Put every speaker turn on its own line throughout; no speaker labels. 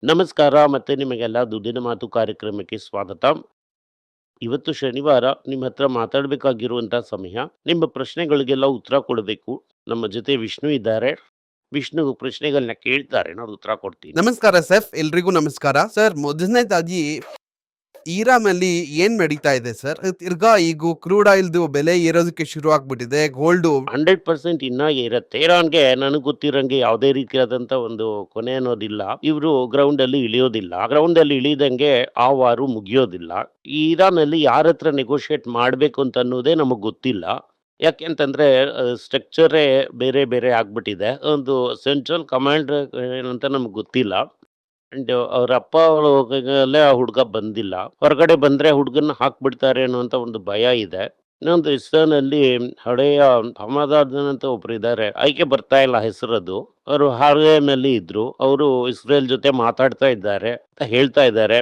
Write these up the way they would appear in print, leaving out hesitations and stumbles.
ನಮಸ್ಕಾರ ಮತ್ತೆ ನಿಮಗೆಲ್ಲ ದುಡ್ಡಿನ ಮಾತು ಕಾರ್ಯಕ್ರಮಕ್ಕೆ ಸ್ವಾಗತ. ಇವತ್ತು ಶನಿವಾರ ನಿಮ್ಮ ಹತ್ರ ಮಾತಾಡಬೇಕಾಗಿರುವಂಥ ಸಮಯ. ನಿಮ್ಮ ಪ್ರಶ್ನೆಗಳಿಗೆಲ್ಲ ಉತ್ತರ ಕೊಡಬೇಕು. ನಮ್ಮ ಜೊತೆ ವಿಷ್ಣು ಇದ್ದಾರೆ. ವಿಷ್ಣು ಪ್ರಶ್ನೆಗಳನ್ನ ಕೇಳ್ತಾರೆ, ನಾನು ಉತ್ತರ ಕೊಡ್ತೀನಿ.
ನಮಸ್ಕಾರ ಸೆಫ್, ಎಲ್ರಿಗೂ ನಮಸ್ಕಾರ. ಸರ್, ಮೊದಲನೇದಾಗಿ ಇರಾನಲ್ಲಿ ಏನ್ ನಡೀತಾ ಇದೆ ಸರ್? ತಿರ್ಗಾ ಈಗ ಕ್ರೂಡ್ ಆಯಿಲ್ದು ಬೆಲೆ ಏರೋದಕ್ಕೆ ಶುರು ಆಗ್ಬಿಟ್ಟಿದೆ. ಗೋಲ್ಡು
100% ಇನ್ನ ಇರತ್ತೆ. ಇರಾನ್ಗೆ ನನಗೆ ಗೊತ್ತಿರಂಗೆ ಯಾವುದೇ ರೀತಿಯಾದಂಥ ಒಂದು ಕೊನೆ ಅನ್ನೋದಿಲ್ಲ. ಇವರು ಗ್ರೌಂಡ್ ಅಲ್ಲಿ ಇಳಿಯೋದಿಲ್ಲ. ಗ್ರೌಂಡ್ ಅಲ್ಲಿ ಇಳಿದಂಗೆ ಆ ವಾರು ಮುಗಿಯೋದಿಲ್ಲ. ಈ ಇರಾನಲ್ಲಿ ಯಾರ ಹತ್ರ ನೆಗೋಷಿಯೇಟ್ ಮಾಡಬೇಕು ಅಂತ ಅನ್ನೋದೇ ನಮಗೆ ಗೊತ್ತಿಲ್ಲ. ಯಾಕೆಂತಂದ್ರೆ ಸ್ಟ್ರಕ್ಚರೇ ಬೇರೆ ಬೇರೆ ಆಗ್ಬಿಟ್ಟಿದೆ. ಒಂದು ಸೆಂಟ್ರಲ್ ಕಮಾಂಡ್ ಏನಂತ ನಮ್ಗೆ ಗೊತ್ತಿಲ್ಲ. ಅಂಡ್ ಅವ್ರ ಅಪ್ಪ ಹೋಗಲೇ ಆ ಹುಡುಗ ಬಂದಿಲ್ಲ. ಹೊರಗಡೆ ಬಂದ್ರೆ ಹುಡುಗನ್ನ ಹಾಕ್ಬಿಡ್ತಾರೆ ಅನ್ನುವಂತ ಒಂದು ಭಯ ಇದೆ. ಇನ್ನೊಂದು ಇಸ್ರೇಲ್ನಲ್ಲಿ ಹಳೆಯ ಹಮಾದಾದನ್ ಅಂತ ಒಬ್ರು ಇದ್ದಾರೆ, ಆಯ್ಕೆ ಬರ್ತಾ ಇಲ್ಲ ಹೆಸರದು. ಅವರು ಹಾರ್ವೇನಲ್ಲಿ ಇದ್ರು. ಅವರು ಇಸ್ರೇಲ್ ಜೊತೆ ಮಾತಾಡ್ತಾ ಇದ್ದಾರೆ ಅಂತ ಹೇಳ್ತಾ ಇದ್ದಾರೆ.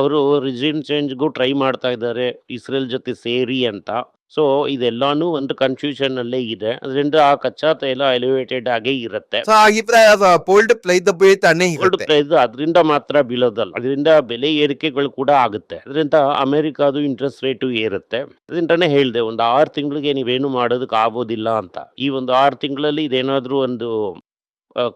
ಅವರು ರಿಜಿಮ್ ಚೇಂಜ್ಗೂ ಟ್ರೈ ಮಾಡ್ತಾ ಇದ್ದಾರೆ ಇಸ್ರೇಲ್ ಜೊತೆ ಸೇರಿ ಅಂತ. ಸೊ ಇದೆಲ್ಲಾನು ಒಂದು ಕನ್ಫ್ಯೂಷನ್ ಅಲ್ಲೇ ಇದೆ. ಅದರಿಂದ ಆ ಕಚ್ಚಾ ತೈಲ ಎಲಿವೇಟೆಡ್ ಆಗೇ ಇರುತ್ತೆ.
ಸೊ ಆಗಿದ್ರೆ ಪೋಲ್ಡ್ ಪ್ಲೈದ ಬೀಳ್ತಾನೆ
ಗೋಲ್ಡ್
ಇರುತ್ತೆ.
ಪ್ರೈಸ್ ಅದರಿಂದ ಮಾತ್ರ ಬೀಳೋದಲ್ಲ, ಅದರಿಂದ ಬೆಲೆ ಏರಿಕೆಗಳು ಕೂಡ ಆಗುತ್ತೆ. ಅದರಿಂದ ಅಮೆರಿಕಾದು ಇಂಟ್ರೆಸ್ಟ್ ರೇಟು ಏರುತ್ತೆ. ಅದರಿಂದಾನೇ ಹೇಳಿದೆ, ಒಂದು 6 ತಿಂಗಳಿಗೆ ನೀವೇನು ಮಾಡೋದಕ್ಕೆ ಆಗೋದಿಲ್ಲ ಅಂತ. ಈ ಒಂದು 6 ತಿಂಗಳಲ್ಲಿ ಇದೇನಾದ್ರೂ ಒಂದು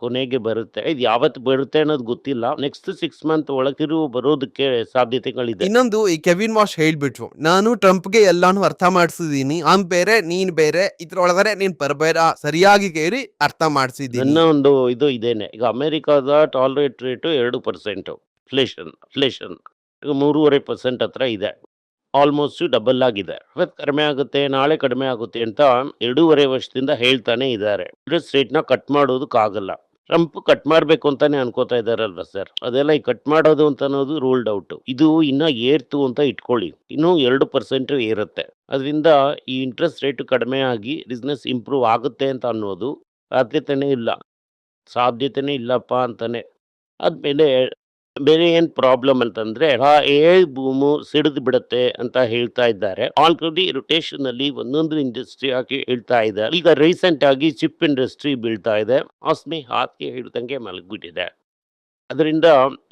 ಕೊನೆಗೆ ಬರುತ್ತೆ. ಇದು ಯಾವತ್ತು ಬರುತ್ತೆ ಅನ್ನೋದು ಗೊತ್ತಿಲ್ಲ. ನೆಕ್ಸ್ಟ್ 6 ಮಂತ್ ಒಳಗಿರು ಬರೋದಕ್ಕೆ ಸಾಧ್ಯತೆಗಳಿದೆ.
ಇನ್ನೊಂದು, ಈ ಕೆವಿನ್ ವಾಶ್ ಹೇಳ್ಬಿಟ್ರು, ನಾನು ಟ್ರಂಪ್ಗೆ ಎಲ್ಲಾನು ಅರ್ಥ ಮಾಡಿಸಿದೀನಿ, ಅವ್ನ್ ಬೇರೆ ನೀನ್ ಬೇರೆ, ಇದ್ರೊಳಗಡೆ ನೀನ್ ಬರಬೇಡ, ಸರಿಯಾಗಿ ಕೇಳಿ ಅರ್ಥ ಮಾಡಿಸಿದೀನಿ.
ನನ್ನ ಒಂದು ಇದು ಇದೇನೆ. ಈಗ ಅಮೆರಿಕಾದ ಟಾಲರೇಟ್ ರೇಟು 2%. ಇನ್ಫ್ಲೇಷನ್ ಈಗ 3.5% ಹತ್ರ ಇದೆ. ಆಲ್ಮೋಸ್ಟ್ ಡಬಲ್ ಆಗಿದೆ. ಇವತ್ತು ಕಡಿಮೆ ಆಗುತ್ತೆ, ನಾಳೆ ಕಡಿಮೆ ಆಗುತ್ತೆ ಅಂತ 2.5 ವರ್ಷದಿಂದ ಹೇಳ್ತಾನೆ ಇದ್ದಾರೆ. ಇಂಟ್ರೆಸ್ಟ್ ರೇಟ್ನ ಕಟ್ ಮಾಡೋದಕ್ಕಾಗಲ್ಲ. ಟ್ರಂಪ್ ಕಟ್ ಮಾಡಬೇಕು ಅಂತಾನೆ ಅನ್ಕೋತಾ ಇದಾರಲ್ವ ಸರ್. ಅದೆಲ್ಲ ಈ ಕಟ್ ಮಾಡೋದು ಅಂತ ಅನ್ನೋದು ರೂಲ್ಡ್ ಔಟ್. ಇದು ಇನ್ನ ಏರ್ತು ಅಂತ ಇಟ್ಕೊಳ್ಳಿ, ಇನ್ನೂ 2% ಏರುತ್ತೆ. ಅದರಿಂದ ಈ ಇಂಟ್ರೆಸ್ಟ್ ರೇಟ್ ಕಡಿಮೆ ಆಗಿ ಬಿಸ್ನೆಸ್ ಇಂಪ್ರೂವ್ ಆಗುತ್ತೆ ಅಂತ ಅನ್ನೋದು ಸಾಧ್ಯತೆನೇ ಇಲ್ಲಪ್ಪ ಅಂತಾನೆ. ಆದ್ಮೇಲೆ ಬೇರೆ ಏನ್ ಪ್ರಾಬ್ಲಮ್ ಅಂತಂದ್ರೆ ಎ ಬೂಮು ಸಿಡಿದು ಬಿಡುತ್ತೆ ಅಂತ ಹೇಳ್ತಾ ಇದ್ದಾರೆ. ಆಲ್ರೆಡಿ ರೊಟೇಷನ್ ಅಲ್ಲಿ ಒಂದೊಂದು ಇಂಡಸ್ಟ್ರಿ ಆಗಿ ಹೇಳ್ತಾ ಇದ್ದಾರೆ. ಈಗ ರೀಸೆಂಟ್ ಆಗಿ ಚಿಪ್ ಇಂಡಸ್ಟ್ರಿ ಬೀಳ್ತಾ ಇದೆ. ಆಸ್ಮಿ ಹಾಕಿ ಹಿಡ್ದಂಗೆ ಮಲಗ್ಬಿಟ್ಟಿದೆ. ಅದರಿಂದ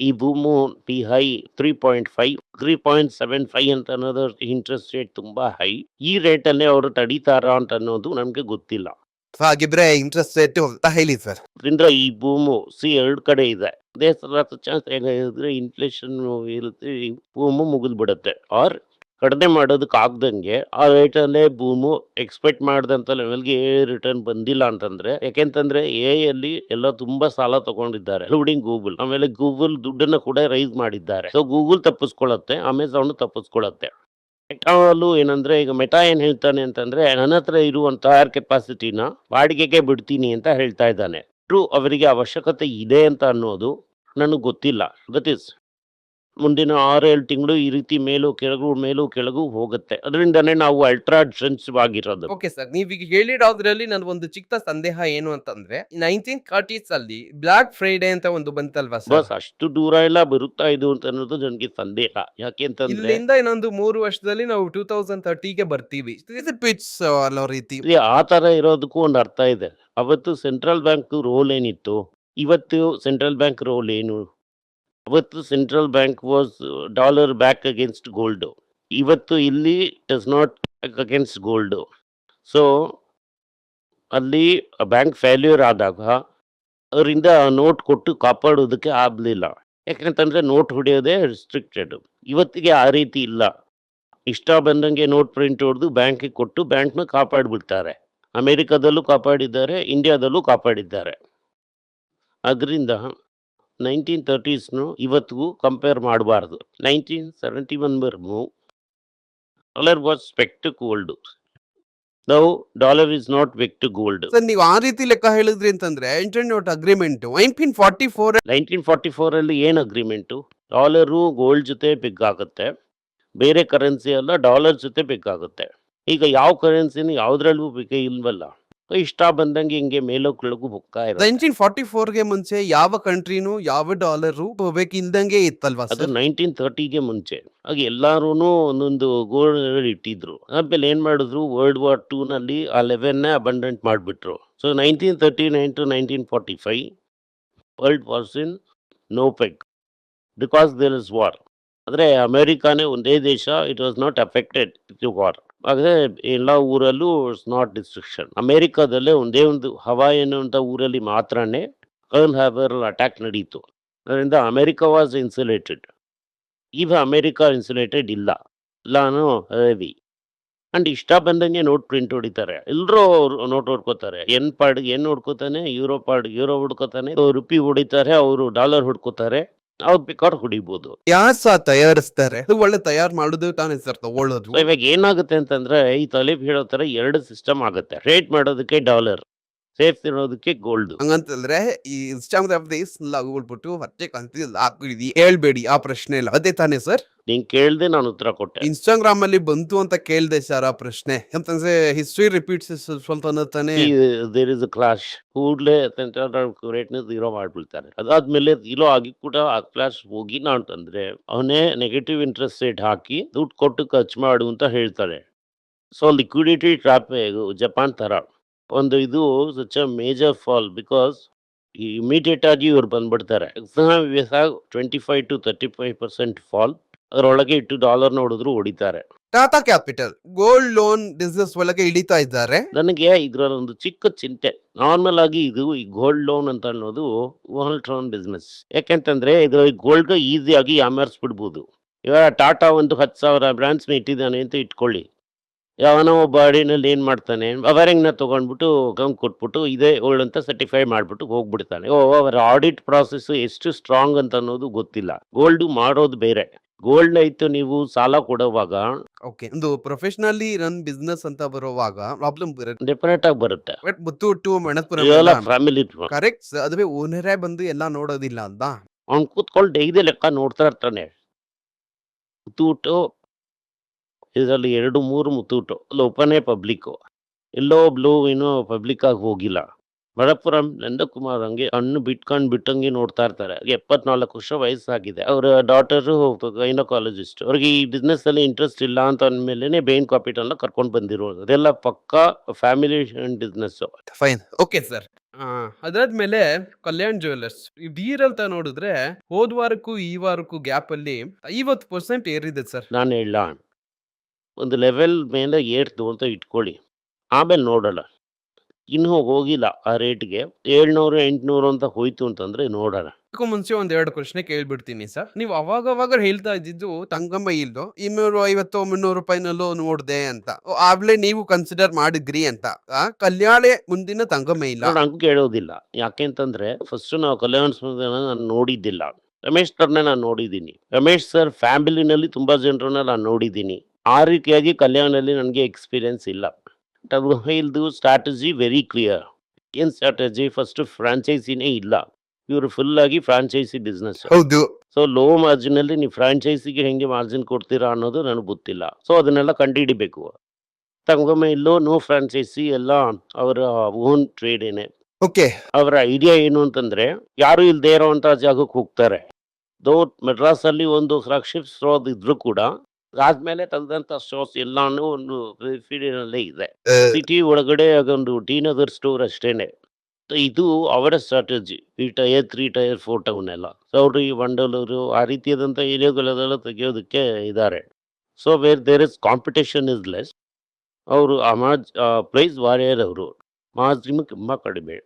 ಈ ಬೂಮು ಪಿ ಹೈ 3.5 3.75 ಅಂತ ಅನ್ನೋದು ಇಂಟ್ರೆಸ್ಟ್ ರೇಟ್ ತುಂಬಾ ಹೈ. ಈ ರೇಟ್ ಅಲ್ಲೇ ಅವರು ತಡೀತಾರಾ ಅಂತ ಅನ್ನೋದು ನಮ್ಗೆ ಗೊತ್ತಿಲ್ಲ.
ಸೊ ಹಾಗಿದ್ರೆ ಇಂಟ್ರೆಸ್ಟ್ ರೇಟ್ ಅಂತ ಹೇಳಿ ಸರ್.
ಅದರಿಂದ ಈ ಬೂಮು ಎರಡು ಕಡೆ ಇದೆ. ಅದೇ ಸಲ ಚಾನ್ಸ್ ಹೇಗಿದ್ರೆ ಇನ್ಫ್ಲೇಷನ್ ಇರುತ್ತೆ, ಈ ಬೂಮು ಮುಗಿದು ಬಿಡುತ್ತೆ. ಆರ್ ಕಡಿಮೆ ಮಾಡೋದಕ್ಕೆ ಆಗ್ದಂಗೆ ಆ ರೇಟಲ್ಲೇ ಬೂಮು ಎಕ್ಸ್ಪೆಕ್ಟ್ ಮಾಡಿದಂಥ ಲೆವೆಲ್ಗೆ ರಿಟರ್ನ್ ಬಂದಿಲ್ಲ ಅಂತಂದ್ರೆ, ಯಾಕೆಂತಂದ್ರೆ ಅಲ್ಲಿ ಎಲ್ಲ ತುಂಬಾ ಸಾಲ ತಗೊಂಡಿದ್ದಾರೆ, ಇನ್ಕ್ಲೂಡಿಂಗ್ ಗೂಗಲ್. ಆಮೇಲೆ ಗೂಗಲ್ ದುಡ್ಡನ್ನ ಕೂಡ ರೈಸ್ ಮಾಡಿದ್ದಾರೆ. ಸೊ ಗೂಗಲ್ ತಪ್ಪಿಸ್ಕೊಳ್ಳುತ್ತೆ, ಅಮೆಝಾನ್ ತಪ್ಪಿಸ್ಕೊಳ್ಳುತ್ತೆ. ಮೆಟಾಲು ಏನಂದ್ರೆ, ಈಗ ಮೆಟಾ ಏನ್ ಹೇಳ್ತಾನೆ ಅಂತಂದ್ರೆ, ನನ್ನ ಹತ್ರ ಇರುವಂತಹ ಕೆಪಾಸಿಟಿನ ಬಾಡಿಗೆಗೆ ಬಿಡ್ತೀನಿ ಅಂತ ಹೇಳ್ತಾ ಇದ್ದಾನೆ. ಅವರಿಗೆ ಅವಶ್ಯಕತೆ ಇದೆ ಅಂತ ಅನ್ನೋದು ನನಗೆ ಗೊತ್ತಿಲ್ಲ. ದಟ್ ಈಸ್ ಮುಂದಿನ 6-7 ತಿಂಗಳು ಈ ರೀತಿ ಮೇಲೂ ಕೆಳಗೂ ಹೋಗುತ್ತೆ. ಅದರಿಂದನೇ ನಾವು ಅಲ್ಟ್ರಾ ಡಿಫೆನ್ಸಿವ್ ಆಗಿರೋದು.
ಓಕೆ ಸರ್, ನೀವೀಗ ಹೇಳಿರೋದ್ರಲ್ಲಿ ನನ್ಗೊಂದು ಚಿಕ್ಕ ಸಂದೇಹ ಏನು ಅಂತಂದ್ರೆ, 1930s ಅಲ್ಲಿ ಬ್ಲಾಕ್ ಫ್ರೈಡೆ ಅಂತ ಒಂದು ಬಂತಲ್ವಾ ಸರ್?
ಬಸ್ ಅಷ್ಟು ದೂರ ಎಲ್ಲ ಬರುತ್ತಾ ಇದು ಅಂತ ಅನ್ನೋದು ನನಗೆ ಸಂದೇಹ. ಯಾಕೆ ಅಂತಂದ್ರೆ
ಇಲ್ಲಿಂದ ಇನ್ನೊಂದು 3 ವರ್ಷದಲ್ಲಿ ನಾವು 2030ಗೆ ಬರ್ತೀವಿ. ಪಿಚ್ ಅನ್ನೋ ರೀತಿ.
ಆ ತರ ಇರೋದಕ್ಕೂ ಒಂದು ಅರ್ಥ ಇದೆ. ಅವತ್ತು ಸೆಂಟ್ರಲ್ ಬ್ಯಾಂಕ್ ರೋಲ್ ಏನಿತ್ತು, ಇವತ್ತು ಸೆಂಟ್ರಲ್ ಬ್ಯಾಂಕ್ ರೋಲ್ ಏನು? ಅವತ್ತು central bank was dollar back against gold. ಇವತ್ತು ಇಲ್ಲಿ it is not against gold. So ಅಲ್ಲಿ ಬ್ಯಾಂಕ್ ಫೇಲ್ಯೂರ್ ಆದಾಗ ಅವರಿಂದ ನೋಟ್ ಕೊಟ್ಟು ಕಾಪಾಡೋದಕ್ಕೆ ಆಗಲಿಲ್ಲ. ಯಾಕಂತಂದ್ರೆ ನೋಟ್ ಹೊಡೆಯೋದೇ ರಿಸ್ಟ್ರಿಕ್ಟೆಡ್. ಇವತ್ತಿಗೆ ಆ ರೀತಿ ಇಲ್ಲ. ಇಷ್ಟ ಬಂದಂಗೆ ನೋಟ್ ಪ್ರಿಂಟ್ ಹೊಡೆದು ಬ್ಯಾಂಕಿಗೆ ಕೊಟ್ಟು ಬ್ಯಾಂಕ್ನ ಕಾಪಾಡಿಬಿಡ್ತಾರೆ. ಅಮೆರಿಕದಲ್ಲೂ ಕಾಪಾಡಿದ್ದಾರೆ, ಇಂಡಿಯಾದಲ್ಲೂ ಕಾಪಾಡಿದ್ದಾರೆ. ಅದರಿಂದ 1930ಸ್ನು ಇವತ್ತಿಗೂ ಕಂಪೇರ್ ಮಾಡಬಾರ್ದು. 1971 ವರೆಗೂ dollar was peg to gold. Now dollar is not peg to gold.
Sir, ನೀವು ಆ ರೀತಿ ಲೆಕ್ಕ ಹೇಳಿದ್ರಿ ಅಂತಂದ್ರೆ ಇಂಟರ್ನೆಟ್ ಅಗ್ರಿಮೆಂಟ್
1944 ಅಲ್ಲಿ ಏನು ಅಗ್ರಿಮೆಂಟು? ಡಾಲರು ಗೋಲ್ಡ್ ಜೊತೆ ಪೆಗ್ ಆಗುತ್ತೆ, ಬೇರೆ ಕರೆನ್ಸಿ ಅಲ್ಲ, ಡಾಲರ್ ಜೊತೆ ಪೆಗ್ ಆಗುತ್ತೆ. ಈಗ ಯಾವ ಕರೆನ್ಸಿನೂ ಯಾವುದ್ರಲ್ಲೂ ಪೆಗ್ ಇಲ್ವಲ್ಲ. ಇಷ್ಟ ಬಂದಂಗೆ ಹಿಂಗೆ ಮೇಲೋ ಕೆಳಗೂ ಹೋಗ್ತಾ ಇರುತ್ತೆ.
1944ಗೆ ಮುಂಚೆ ಯಾವ ಕಂಟ್ರಿನೂ ಯಾವ ಡಾಲರು ಬೇಕಿಲ್ದಂಗೆ ಇತ್ತಲ್ವಾ
ಅದು
ಸರ್?
1930ಗೆ ಮುಂಚೆ. ಆಗ ಎಲ್ಲಾರು ಒಂದೊಂದು ಗೋಲ್ಡ್ ಇಟ್ಟಿದ್ರು. ಆಮೇಲೆ ಏನ್ ಮಾಡಿದ್ರು, ವರ್ಲ್ಡ್ ವಾರ್ 2 ನಲ್ಲಿ ಆ ಲೆವೆನ್ನೇ ಅಬಂಡೆಂಟ್ ಮಾಡಿಬಿಟ್ರು. So 1939 to 1945 world wars in no peg because there is war. ಅಂದರೆ ಅಮೆರಿಕಾನೇ ಒಂದೇ ದೇಶ, it was not affected to war. ಆದರೆ ಎಲ್ಲ ಊರಲ್ಲೂ ಇಟ್ಸ್ ನಾಟ್ ಡಿಸ್ಟ್ರಿಕ್ಷನ್. ಅಮೆರಿಕಾದಲ್ಲೇ ಒಂದೇ ಒಂದು ಹವಾಯಿ ಅನ್ನುವಂಥ ಊರಲ್ಲಿ ಮಾತ್ರನೇ ಪರ್ಲ್ ಹಾರ್ಬರ್ ಅಟ್ಯಾಕ್ ನಡೀತು. ಅದರಿಂದ ಅಮೆರಿಕ ವಾಸ್ ಇನ್ಸುಲೇಟೆಡ್. ಈಗ ಅಮೆರಿಕ ಇನ್ಸುಲೇಟೆಡ್ ಇಲ್ಲ. ಎಲ್ಲಾನು ಹೆವಿ ಅಂಡ್ ಇಷ್ಟ ಬಂದಂಗೆ ನೋಟ್ ಪ್ರಿಂಟ್ ಹೊಡಿತಾರೆ. ಎಲ್ಲರೂ ನೋಟ್ ಹೊಡ್ಕೋತಾರೆ. ಎನ್ ಪಾಡಿಗೆ ಎನ್ ಹೊಡ್ಕೋತಾನೆ, ಯೂರೋ ಪಾಡಿಗೆ ಯೂರೋ ಹೊಡ್ಕೋತಾನೆ, ರುಪಿ ಹೊಡಿತಾರೆ, ಅವರು ಡಾಲರ್ ಹೊಡ್ಕೋತಾರೆ. ಅವ್ರು ಬೇಕಾದ್ರೆ ಹೊಡಿಬೋದು.
ಯಾರ್ ಸಹ ತಯಾರಿಸ್ತಾರೆ, ಅದು ಒಳ್ಳೆ ತಯಾರು ಮಾಡೋದು ತಾನೇ ಸರ್ ತಗೊಳ್ಳೋದು.
ಸೊ ಇವಾಗ ಏನಾಗುತ್ತೆ ಅಂತಂದ್ರೆ, ಈ ತಲೆಬ್ ಹೇಳೋ ತರ 2 ಸಿಸ್ಟಮ್ ಆಗುತ್ತೆ. ಟ್ರೇಡ್ ಮಾಡೋದಕ್ಕೆ ಡಾಲರ್, ಸೇಫ್ ಇರೋದಕ್ಕೆ ಗೋಲ್ಡ್.
ಹಂಗಂತಂದ್ರೆ ಈ ಇನ್ಸ್ಟಾಗ್ರಾಮ್ ಹೋಗ್ಬಿಟ್ಟು ಮತ್ತೆ ಕಂತಿಲ್ಲ ಹಾಕಿದೀವಿ ಹೇಳ್ಬೇಡಿ ಆ ಪ್ರಶ್ನೆ ಇಲ್ಲ, ಅದೇ ತಾನೇ ಸರ್?
ನೀನ್ ಕೇಳ್ದೆ ನಾನು ಉತ್ತರ ಕೊಟ್ಟೆ.
ಇನ್ಸ್ಟಾಗ್ರಾಮ್ ಅಲ್ಲಿ ಬಂತು ಅಂತ ಕೇಳ್ದೆ ಸರ್ ಆ ಪ್ರಶ್ನೆ. ಅಂತಂದ್ರೆ ಹಿಸ್ಟ್ರಿ ರಿಪೀಟ್ಸ್ ಸ್ವಲ್ಪ ತಾನೇ.
There is a clash. ಕೂಡ್ಲೆ ಗ್ರೇಟ್ನೆಸ್ ಝೀರೋ ಮಾಡ್ಬಿಡ್ತಾರೆ. ಅದಾದ್ಮೇಲೆ ಝೀರೋ ಆಗಿ ಕೂಡ ಆ ಕ್ಲಾಶ್ ಹೋಗಿಲ್ಲ ಅಂತಂದ್ರೆ ಅವನೇ ನೆಗೆಟಿವ್ ಇಂಟ್ರೆಸ್ಟ್ ರೇಟ್ ಹಾಕಿ ದುಡ್ಡು ಕೊಟ್ಟು ಖರ್ಚು ಮಾಡು ಅಂತ ಹೇಳ್ತಾರೆ. ಸೊ ಲಿಕ್ವಿಡಿಟಿ ಟ್ರಾಪ್ ಜಪಾನ್ ತರ ಒಂದು ಇದು such a major fall because immediate ಆಗಿ ಇವ್ರು ಬಂದ್ಬಿಡ್ತಾರೆ. 25-35% ಫಾಲ್. ಅದರೊಳಗೆ ಇಟ್ಟು ಡಾಲರ್ ನೋಡಿದ್ರು ಹೊಡಿತಾರೆ.
Tata capital gold loan business ಒಳಗೆ ಇಳಿತಾ ಇದ್ದಾರೆ.
ನನಗೆ ಇದ್ರಲ್ಲಿ ಒಂದು ಚಿಕ್ಕ ಚಿಂತೆ. ನಾರ್ಮಲ್ ಆಗಿ ಇದು ಈ ಗೋಲ್ಡ್ ಲೋನ್ ಅಂತ ಅನ್ನೋದು ವರ್ಲ್ಡ್ ಟರ್ನ್ ಬಿಸ್ನೆಸ್. ಯಾಕೆಂತಂದ್ರೆ ಇದು ಗೋಲ್ಡ್ಗೆ ಈಸಿಯಾಗಿ ಯಾಮಾರಿಸ್ಬಿಡ್ಬೋದು. ಇವಾಗ ಟಾಟಾ ಒಂದು 10,000 ಬ್ರಾಂಡ್ಸ್ನ ಇಟ್ಟಿದ್ದಾನೆ ಅಂತ ಇಟ್ಕೊಳ್ಳಿ. ಯಾವನೋ ಒಬ್ಬ ಅಡಿನಲ್ಲಿ ಏನ್ ಮಾಡ್ತಾನೆ, ಅವರಂಗ್ನ ತಗೊಂಡ್ಬಿಟ್ಟು ಗಮ್ ಕೊಟ್ಬಿಟ್ಟು ಇದೇ ಗೋಲ್ಡ್ ಅಂತ ಸರ್ಟಿಫೈ ಮಾಡ್ಬಿಟ್ಟು ಹೋಗ್ಬಿಡ್ತಾನೆ. ಅವರ ಆಡಿಟ್ ಪ್ರಾಸೆಸ್ ಎಷ್ಟು ಸ್ಟ್ರಾಂಗ್ ಅಂತ ಅನ್ನೋದು ಗೊತ್ತಿಲ್ಲ. ಗೋಲ್ಡ್ ಮಾಡೋದು ಬೇರೆ. ಗೋಲ್ಡ್ ಇತ್ತು ನೀವು ಸಾಲ ಕೊಡುವಾಗ
ಓಕೆ, ಒಂದು ಪ್ರೊಫೆಷನಲಿ ರನ್ ಬಿಸ್ನೆಸ್ ಅಂತ ಬರುವಾಗ ಪ್ರಾಬ್ಲಮ್
ಡೆಫಿನೆಟ್ ಆಗಿ ಬರುತ್ತೆ.
ಬಟ್ ಮುತ್ತೂಟು
ಇವೆಲ್ಲ
ಮಣಪುರಂ
ಫ್ಯಾಮಿಲಿ.
ಕರೆಕ್ಟ್, ಅದುವೇ ಓನರೇ ಬಂದು ಎಲ್ಲ ನೋಡೋದಿಲ್ಲ ಅಂತ.
ಅವ್ನು ಕೂತ್ಕೊಂಡು ಡೈಲಿ ಲೆಕ್ಕ ನೋಡ್ತಾ ಇರ್ತಾನೆ. ಮುತ್ತೂಟು ಇದರಲ್ಲಿ 2-3 ಮುತ್ತೂಟು ಅಲ್ಲಿ ಓಪನೇ ಪಬ್ಲಿಕ್. ಎಲ್ಲೋ ಒಬ್ಳು ಏನೋ ಪಬ್ಲಿಕ್ ಆಗಿ ಹೋಗಿಲ್ಲ. ಮಣಪುರಂ ನಂದಕುಮಾರ್ ಹಂಗೆ ಹಣ್ಣು ಬಿಟ್ಟಂಗೆ ನೋಡ್ತಾ ಇರ್ತಾರೆ. 74 ವರ್ಷ ವಯಸ್ಸಾಗಿದೆ. ಅವರ ಡಾಟರು ಗೈನಕಾಲಜಿಸ್ಟ್. ಅವ್ರಿಗೆ ಈ ಬಿಸ್ನೆಸ್ ಅಲ್ಲಿ ಇಂಟ್ರೆಸ್ಟ್ ಇಲ್ಲ ಅಂತ ಅಂದ್ಮೇಲೆ ಬೇನ್ ಕ್ಯಾಪಿಟಲ್ ಕರ್ಕೊಂಡು ಬಂದಿರೋದು. ಅದೆಲ್ಲ ಪಕ್ಕಾ family business.
Fine, okay sir. ಅದಾದ್ಮೇಲೆ ಕಲ್ಯಾಣ್ ಜ್ಯುವೆಲ್ಲರ್ಸ್ ವೀರಂತ ನೋಡಿದ್ರೆ ಹೋದ್ ವಾರಕ್ಕೂ ಈ ವಾರಕ್ಕೂ ಗ್ಯಾಪ್ ಅಲ್ಲಿ 50% ಏರಿದೆ ಸರ್.
ನಾನು ಹೇಳ ಒಂದು ಲೆವೆಲ್ ಮೇಲೆ ಏರ್ತು ಅಂತ ಇಟ್ಕೊಳ್ಳಿ, ಆಮೇಲೆ ನೋಡೋಣ. ಇನ್ನೂ ಹೋಗಿಲ್ಲ ಆ ರೇಟ್ಗೆ. 700-800 ಅಂತ ಹೋಯ್ತು ಅಂತಂದ್ರೆ ನೋಡೋಣ.
ಅದಕ್ಕೂ ಮುಂಚೆ ಒಂದೆರಡು ಪ್ರಶ್ನೆ ಕೇಳ್ಬಿಡ್ತೀನಿ ಸರ್. ನೀವು ಅವಾಗ ಹೇಳ್ತಾ ಇದ್ದಿದ್ದು ತಂಗಮ್ಮ ಇಲ್ದು 250-300 ರೂಪಾಯಿನಲ್ಲೂ ನೋಡ್ದೆ ಅಂತ. ಆಗ್ಲೇ ನೀವು ಕನ್ಸಿಡರ್ ಮಾಡಿದ್ರಿ ಅಂತ. ಕಲ್ಯಾಣೆ ಮುಂದಿನ ತಂಗಮ್ಮ ಇಲ್ಲ
ನಂಗೆ ಕೇಳೋದಿಲ್ಲ. ಯಾಕೆಂತಂದ್ರೆ ಫಸ್ಟ್ ನಾವು ಕಲ್ಯಾಣ ನಾನು ನೋಡಿದ್ದಿಲ್ಲ. ರಮೇಶ್ ಸರ್ನೇ ನಾನು ನೋಡಿದ್ದೀನಿ. ರಮೇಶ್ ಸರ್ ಫ್ಯಾಮಿಲಿನಲ್ಲಿ ತುಂಬಾ ಜನರನ್ನ ನಾನು ನೋಡಿದ್ದೀನಿ. ಆ ರೀತಿಯಾಗಿ ಕಲ್ಯಾಣದಲ್ಲಿ ನನಗೆ ಎಕ್ಸ್ಪೀರಿಯನ್ಸ್ ಇಲ್ಲ. ಇಲ್ದು ಸ್ಟ್ರಾಟಜಿ ವೆರಿ ಕ್ಲಿಯರ್. ಏನ್ ಸ್ಟ್ರಾಟಜಿ? ಫಸ್ಟ್ ಫ್ರಾಂಚೈಸಿನೇ ಇಲ್ಲ. ಇವರು ಫುಲ್ ಆಗಿ ಫ್ರಾಂಚೈಸಿ ಬಿಸ್ನೆಸ್.
ಹೌದು.
ಸೊ ಲೋ ಮಾರ್ಜಿನ್ ಅಲ್ಲಿ ನೀವು ಫ್ರಾಂಚೈಸಿಗೆ ಹೆಂಗೆ ಮಾರ್ಜಿನ್ ಕೊಡ್ತೀರಾ ಅನ್ನೋದು ನನಗೆ ಗೊತ್ತಿಲ್ಲ. ಸೊ ಅದನ್ನೆಲ್ಲ ಕಂಡುಹಿಡಿಬೇಕು. ತಂಗಮ್ಮ ಇಲ್ಲೋ ನೋ ಫ್ರಾಂಚೈಸಿ, ಎಲ್ಲ ಅವರ ಓನ್ ಟ್ರೇಡ್ ಏನೆ.
ಓಕೆ,
ಅವರ ಐಡಿಯಾ ಏನು ಅಂತಂದ್ರೆ ಯಾರು ಇಲ್ದೇ ಇರೋಂತ ಜಾಗಕ್ಕೆ ಹೋಗ್ತಾರೆ. ಮೆಡ್ರಾಸ್ ಅಲ್ಲಿ ಒಂದು ಫ್ಲಾಗ್ಶಿಪ್ ಸ್ಟೋರ್ ಇದ್ರು ಕೂಡ ಆದ್ಮೇಲೆ ತೆಗೆದಂತ ಸ್ಟೋರ್ಸ್ ಎಲ್ಲಾನು ಒಂದು ಫೀಲ್ಡಿನಲ್ಲೇ ಇದೆ. ಸಿಟಿ ಒಳಗಡೆ ಅದೊಂದು ಟಿ ನಗರ್ ಸ್ಟೋರ್ ಅಷ್ಟೇನೆ. ಇದು ಅವರ ಸ್ಟ್ರಾಟಜಿ. ಈ ಟೈರ್ 3 ಟೈರ್ 4 ಟೌನ್ ಎಲ್ಲ ಸೌರಿ ವಂಡಲೂರು ಆ ರೀತಿಯಾದಂಥ ಏರಿಯಾಗಳೆಲ್ಲ ತೆಗೆಯೋದಕ್ಕೆ ಇದ್ದಾರೆ. So where there is competition is less. ಅವರು ಪ್ರೈಸ್ ವಾರಿಯರ್. ಅವರು ಮಾರ್ಜಿನ್ ತುಂಬ ಕಡಿಮೆ.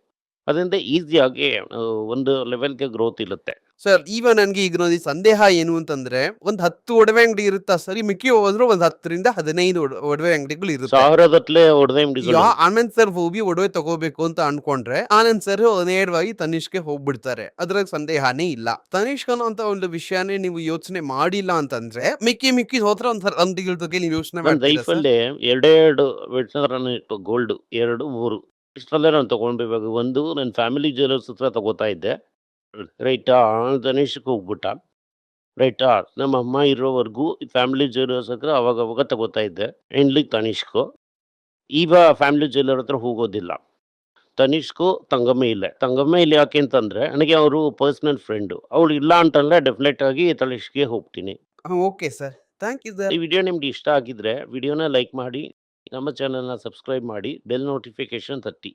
ಅದರಿಂದ ಈಸಿಯಾಗಿ ಒಂದು ಲೆವೆಲ್ಗೆ ಗ್ರೋತ್ ಇರುತ್ತೆ.
ಸರ್ ಈಗ ನನ್ಗೆ ಈಗ ನೋಡಿ ಸಂದೇಹ ಏನು ಅಂತಂದ್ರೆ, ಒಂದ್ 10 ಒಡವೆ ಅಂಗಡಿ ಇರುತ್ತಾ ಸರ್? ಈ ಮಿಕ್ಕಿ ಹೋದ್ರು ಒಂದ್ 10-15 ಒಡವೆ ಅಂಗಡಿಗಳು ಇರುತ್ತೆ.
ಸಾವಿರದತ್ಲೆ ಒಡವೆ ಅಂಗಡಿಗಳು.
ಆನಂದ್ ಸರ್ ಹೋಗಿ ಒಡವೆ ತಗೋಬೇಕು ಅಂತ ಅನ್ಕೊಂಡ್ರೆ ಆನಂದ್ ಸರ್ ನೇರವಾಗಿ ತನಿಷ್ಗೆ ಹೋಗ್ಬಿಡ್ತಾರೆ. ಅದ್ರಾಗ ಸಂದೇಹನೇ ಇಲ್ಲ. ತನಿಷ್ಕ್ ಅನ್ನೋ ಅಂತ ಒಂದು ವಿಷಯನೇ ನೀವು ಯೋಚನೆ ಮಾಡಿಲ್ಲ ಅಂತಂದ್ರೆ ಮಿಕ್ಕಿ ಹೋತ್ರ ಒಂದ್ ಅಂಗಡಿಗಳ ಬಗ್ಗೆ ನೀವು ಯೋಚನೆ
ಲೈಫ್ ಅಲ್ಲಿ 2 ಗೋಲ್ಡ್ 2-3 ಇಷ್ಟರಲ್ಲೇ ನಾನು ತಗೊಂಡು. ಇವಾಗ ಒಂದು ನನ್ನ ಫ್ಯಾಮಿಲಿ ಜ್ಯುವೆಲರ್ಸ್ ಹತ್ರ ತಗೋತಾ ಇದ್ದೆ. ರೈಟಾ, ತನಿಷ್ಕ್ ಹೋಗ್ಬಿಟ್ಟ. ರೈಟಾ, ನಮ್ಮ ಅಮ್ಮ ಇರೋವರೆಗೂ ಫ್ಯಾಮಿಲಿ ಜ್ಯುವೆಲರ್ಸ್ ಹತ್ರ ಅವಾಗ ತಗೋತಾ ಇದ್ದೆ. ಎಂಡ್ಲಿ ತನಿಷ್ಕು. ಈಗ ಫ್ಯಾಮಿಲಿ ಜ್ಯುವೆಲರ್ ಹತ್ರ ಹೋಗೋದಿಲ್ಲ. ತನಿಷ್ಕು ತಂಗಮ್ಮ ಇಲ್ಲ. ತಂಗಮ್ಮ ಇಲ್ಲ ಯಾಕೆ ಅಂತಂದ್ರೆ ನನಗೆ ಅವರು ಪರ್ಸನಲ್ ಫ್ರೆಂಡು. ಅವಳು ಇಲ್ಲ ಅಂತಂದ್ರೆ ಡೆಫಿನೆಟ್ ಆಗಿ ತನಿಷ್ಗೆ ಹೋಗ್ತೀನಿ.
Okay sir, thank you sir.
ಈ ವಿಡಿಯೋ ನಿಮ್ಗೆ ಇಷ್ಟ ಆಗಿದ್ರೆ ವಿಡಿಯೋನ ಲೈಕ್ ಮಾಡಿ, ನಮ್ಮ ಚಾನಲ್ನ ಸಬ್ಸ್ಕ್ರೈಬ್ ಮಾಡಿ, ಬೆಲ್ ನೋಟಿಫಿಕೇಶನ್ ತಟ್ಟಿ.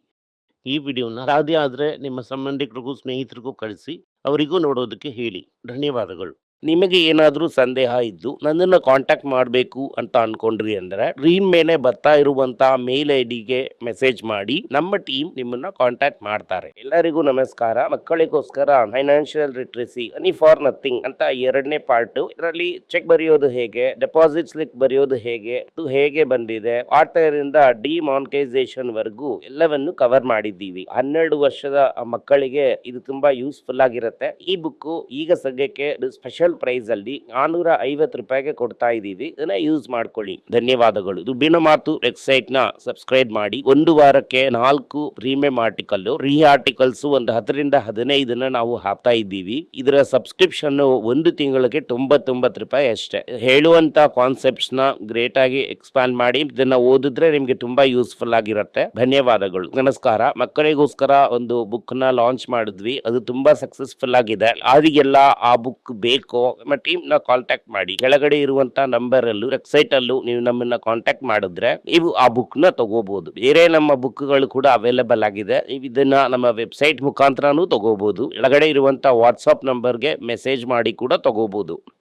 ಈ ವಿಡಿಯೋನ ಸಾಧ್ಯ ಆದ್ರೆ ನಿಮ್ಮ ಸಂಬಂಧಿಕರಿಗೂ ಸ್ನೇಹಿತರಿಗೂ ಕಳಿಸಿ ಅವರಿಗೂ ನೋಡೋದಕ್ಕೆ ಹೇಳಿ. ಧನ್ಯವಾದಗಳು. ನಿಮಗೆ ಏನಾದರೂ ಸಂದೇಹ ಇದ್ದು ನನ್ನನ್ನು ಕಾಂಟ್ಯಾಕ್ಟ್ ಮಾಡಬೇಕು ಅಂತ ಅನ್ಕೊಂಡ್ರಿ ಅಂದ್ರೆ ಸ್ಕ್ರೀನ್ ಮೇಲೆ ಬರ್ತಾ ಇರುವಂತ ಮೇಲ್ ಐಡಿಗೆ ಮೆಸೇಜ್ ಮಾಡಿ, ನಮ್ಮ ಟೀಮ್ ನಿಮ್ಮನ್ನ ಕಾಂಟ್ಯಾಕ್ಟ್ ಮಾಡ್ತಾರೆ. ಎಲ್ಲರಿಗೂ ನಮಸ್ಕಾರ. ಮಕ್ಕಳಿಗೋಸ್ಕರ financial literacy money for nothing ಅಂತ 2ನೇ ಪಾರ್ಟ್. ಇದರಲ್ಲಿ ಚೆಕ್ ಬರೆಯೋದು ಹೇಗೆ, ಡೆಪಾಸಿಟ್ ಸ್ಲಿಪ್ ಬರೆಯೋದು ಹೇಗೆ, ಇದು ಹೇಗೆ ಬಂದಿದೆ, ಆಟರಿಂದ ಡಿಮಾನಿಟೈಸೇಷನ್ ವರೆಗೂ ಎಲ್ಲವನ್ನು ಕವರ್ ಮಾಡಿದ್ದೀವಿ. 12 ವರ್ಷದ ಮಕ್ಕಳಿಗೆ ಇದು ತುಂಬಾ ಯೂಸ್ಫುಲ್ ಆಗಿರುತ್ತೆ. ಈ ಬುಕ್ ಈಗ ಸದ್ಯಕ್ಕೆ ಸ್ಪೆಷಲ್ ಪ್ರೈಸ್ ಅಲ್ಲಿ 450 ರೂಪಾಯಿಗೆ ಕೊಡ್ತಾ ಇದೀವಿ. ಇದನ್ನ ಯೂಸ್ ಮಾಡ್ಕೊಳ್ಳಿ. ಧನ್ಯವಾದಗಳು. ದುಡ್ಡಿನ ಮಾತು ವೆಬ್ಸೈಟ್ ನ ಸಬ್ಸ್ಕ್ರೈಬ್ ಮಾಡಿ. ಒಂದು ವಾರಕ್ಕೆ 4 ಪ್ರೀಮಿಯಂ ಆರ್ಟಿಕಲ್, ಫ್ರೀ ಆರ್ಟಿಕಲ್ಸ್ ಒಂದು 10ರಿಂದ 15 ನಾವು ಹಾಕ್ತಾ ಇದ್ದೀವಿ. ಇದರ ಸಬ್ಸ್ಕ್ರಿಪ್ಷನ್ ಒಂದು ತಿಂಗಳಿಗೆ 99 ರೂಪಾಯಿ ಅಷ್ಟೇ. ಹೇಳುವಂತ ಕಾನ್ಸೆಪ್ಟ್ಸ್ ನ ಗ್ರೇಟ್ ಆಗಿ ಎಕ್ಸ್ಪ್ಯಾಂಡ್ ಮಾಡಿ ಇದನ್ನ ಓದಿದ್ರೆ ನಿಮ್ಗೆ ತುಂಬಾ ಯೂಸ್ಫುಲ್ ಆಗಿರುತ್ತೆ. ಧನ್ಯವಾದಗಳು. ನಮಸ್ಕಾರ. ಮಕ್ಕಳಿಗೋಸ್ಕರ ಒಂದು ಬುಕ್ ನ ಲಾಂಚ್ ಮಾಡಿದ್ವಿ. ಅದು ತುಂಬಾ ಸಕ್ಸಸ್ಫುಲ್ ಆಗಿದೆ. ಯಾರಿಗೆಲ್ಲ ಆ ಬುಕ್ ಬೇಕು ನಮ್ಮ ಟೀಮ್ ನ ಕಾಂಟ್ಯಾಕ್ಟ್ ಮಾಡಿ. ಕೆಳಗಡೆ ಇರುವಂತ ನಂಬರ್ ಅಲ್ಲೂ ವೆಬ್ಸೈಟ್ ಅಲ್ಲೂ ನೀವು ನಮ್ಮನ್ನ ಕಾಂಟ್ಯಾಕ್ಟ್ ಮಾಡಿದ್ರೆ ನೀವು ಆ ಬುಕ್ ನ ತಗೋಬಹುದು. ಬೇರೆ ನಮ್ಮ ಬುಕ್ ಗಳು ಕೂಡ ಅವೈಲೇಬಲ್ ಆಗಿದೆ. ನೀವು ಇದನ್ನ ನಮ್ಮ ವೆಬ್ಸೈಟ್ ಮುಖಾಂತರನೂ ತಗೋಬಹುದು. ಕೆಳಗಡೆ ಇರುವಂತ ವಾಟ್ಸ್ಆಪ್ ನಂಬರ್ಗೆ ಮೆಸೇಜ್ ಮಾಡಿ ಕೂಡ ತಗೋಬಹುದು.